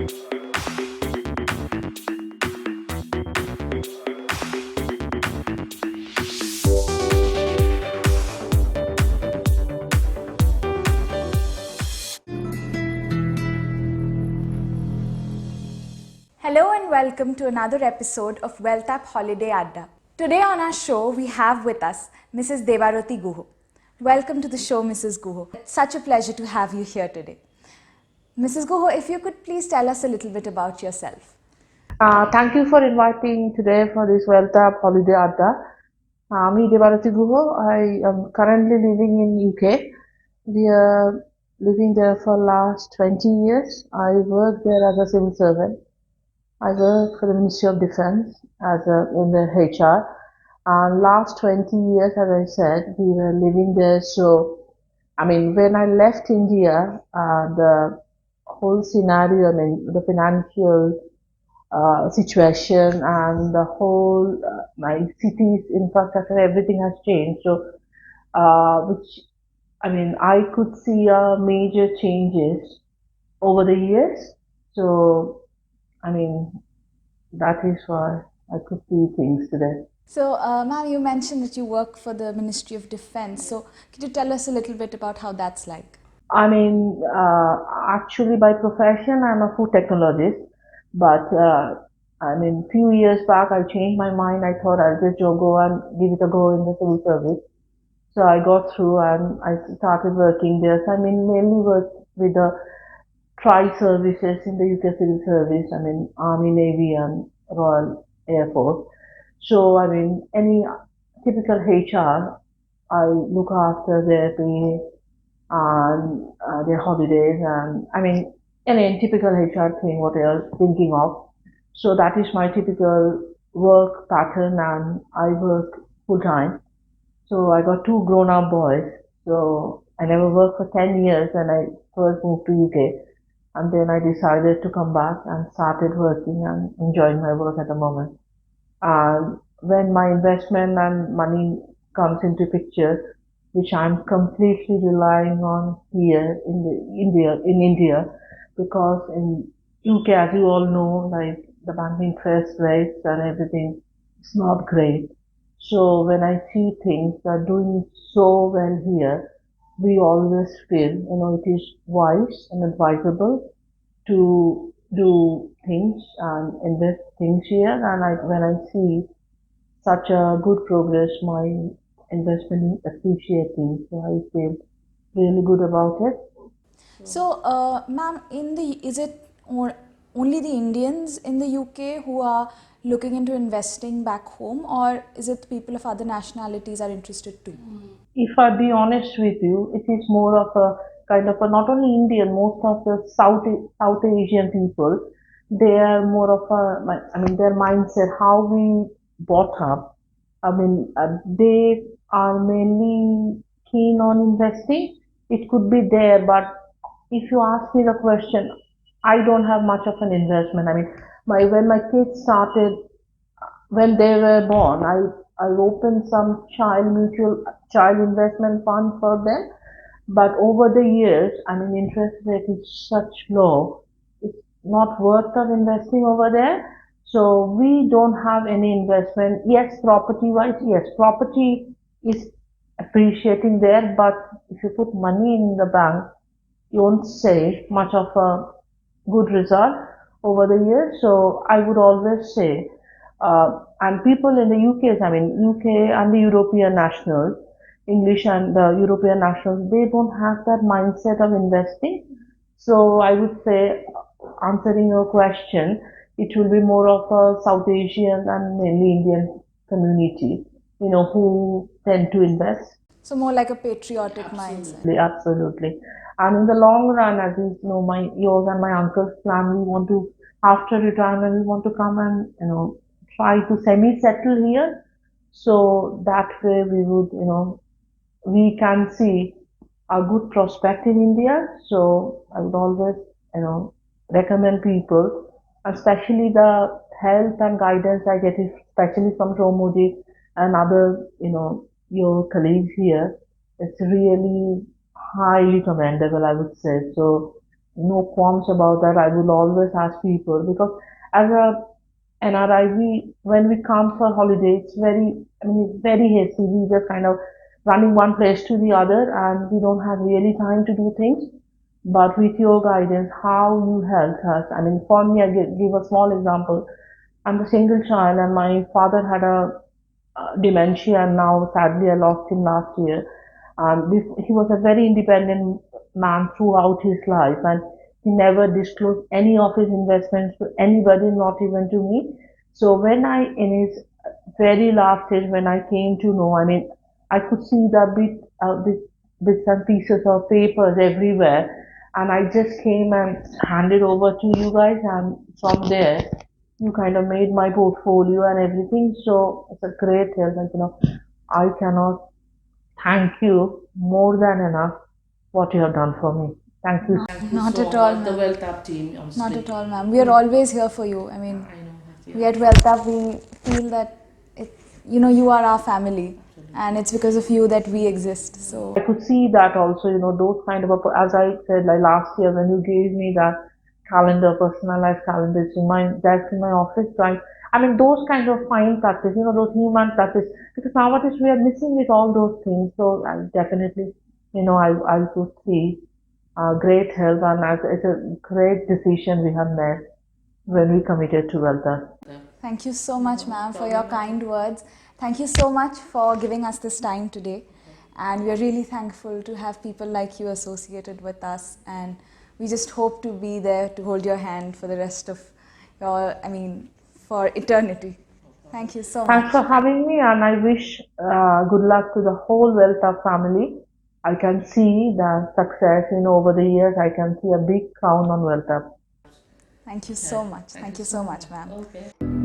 Hello and welcome to another episode of Wealthapp Holiday Adda. Today on our show we have with us Mrs. Debarati Guha. Welcome to the show, Mrs. Guha. It's such a pleasure to have you here today. Mrs. Guha, if you could please tell us a little bit about yourself. Thank you for inviting today for this Wealthapp Holiday Adda. Me, Debarati Guha. I am currently living in UK. We are living there for last 20 years. I work there as a civil servant. I work for the Ministry of Defence in the HR. Last 20 years, as I said, we were living there. So, when I left India, the whole scenario, the financial situation and the whole my city's infrastructure, everything has changed. So, I could see major changes over the years. So, that is why I could see things today. So, ma'am, you mentioned that you work for the Ministry of Defence. So, could you tell us a little bit about how that's like? Actually, by profession, I'm a food technologist, but few years back, I changed my mind. I thought I'll just go and give it a go in the civil service. So I got through and I started working there. So mainly work with the tri-services in the UK civil service. Army, Navy, and Royal Air Force. So any typical HR, I look after their pay and their holidays, and any typical HR thing what they are thinking of. So that is my typical work pattern, and I work full time. So I got two grown-up boys. So I never worked for 10 years when I first moved to UK. And then I decided to come back and started working and enjoying my work at the moment. When my investment and money comes into picture, which I'm completely relying on here in India, because in UK, as you all know, like the banking interest rates and everything, it's not great. So when I see things are doing so well here, we always feel, it is wise and advisable to do things and invest things here. And when I see such a good progress, my investment is appreciating, so I feel really good about it. So, ma'am, is it only the Indians in the UK who are looking into investing back home, or is it people of other nationalities are interested too? If I be honest with you, it is more of a kind of a not only Indian, most of the South Asian people, they are more of their mindset, how we brought up. They are mainly keen on investing. It could be there, but if you ask me the question, I don't have much of an investment. When my kids started, when they were born, I opened some child investment fund for them. But over the years, interest rate is such low. It's not worth of investing over there. So we don't have any investment. Yes, property wise, yes, property is appreciating there. But if you put money in the bank, you won't save much of a good result over the years. So I would always say, and people in the UK, UK and the European nationals, English and the European nationals, they don't have that mindset of investing. So I would say, answering your question, it will be more of a South Asian and mainly Indian community, who tend to invest. So, more like a patriotic mindset. Absolutely. And in the long run, as you know, yours and my uncle's plan, we want to, after retirement, we want to come and, try to semi-settle here. So that way we would, we can see a good prospect in India. So I would always, recommend people, especially the help and guidance I get, especially from Modi and other, your colleagues here. It's really highly commendable, I would say. So no qualms about that. I will always ask people because as a NRI, when we come for holiday, it's very hasty. We just kind of running one place to the other, and we don't have really time to do things. But with your guidance, how you helped us. I mean, for me, I give a small example. I'm a single child, and my father had a dementia, and now sadly I lost him last year. He was a very independent man throughout his life, and he never disclosed any of his investments to anybody, not even to me. So when in his very last stage, when I came to know, I mean, I could see the bits and pieces of papers everywhere, and I just came and handed over to you guys, and from there you kind of made my portfolio and everything. So it's a great help. Like, I cannot thank you more than enough what you have done for me. Thank you. Thank you not at all, The ma'am. Wealthapp team. Not at all, ma'am. We are always here for you. I mean, we at Wealthapp, we feel that you are our family, and it's because of you that we exist. So I could see that also, those kind of, as I said, like last year when you gave me that calendar, personalized calendar, it's in my desk in my office, right? I mean, those kind of fine touches, those human touches, because nowadays we are missing with all those things. So I definitely, I could see great help, and it's a great decision we have made when we committed to Wealthapp. thank you so much, ma'am, for your kind words. Thank you so much for giving us this time today. And we are really thankful to have people like you associated with us. And we just hope to be there to hold your hand for the rest of for eternity. Thank you so Thanks much. for having me, and I wish good luck to the whole Wealthapp family. I can see the success, over the years. I can see a big crown on Wealthapp. Thank you so much. Thank you so much, ma'am. Okay.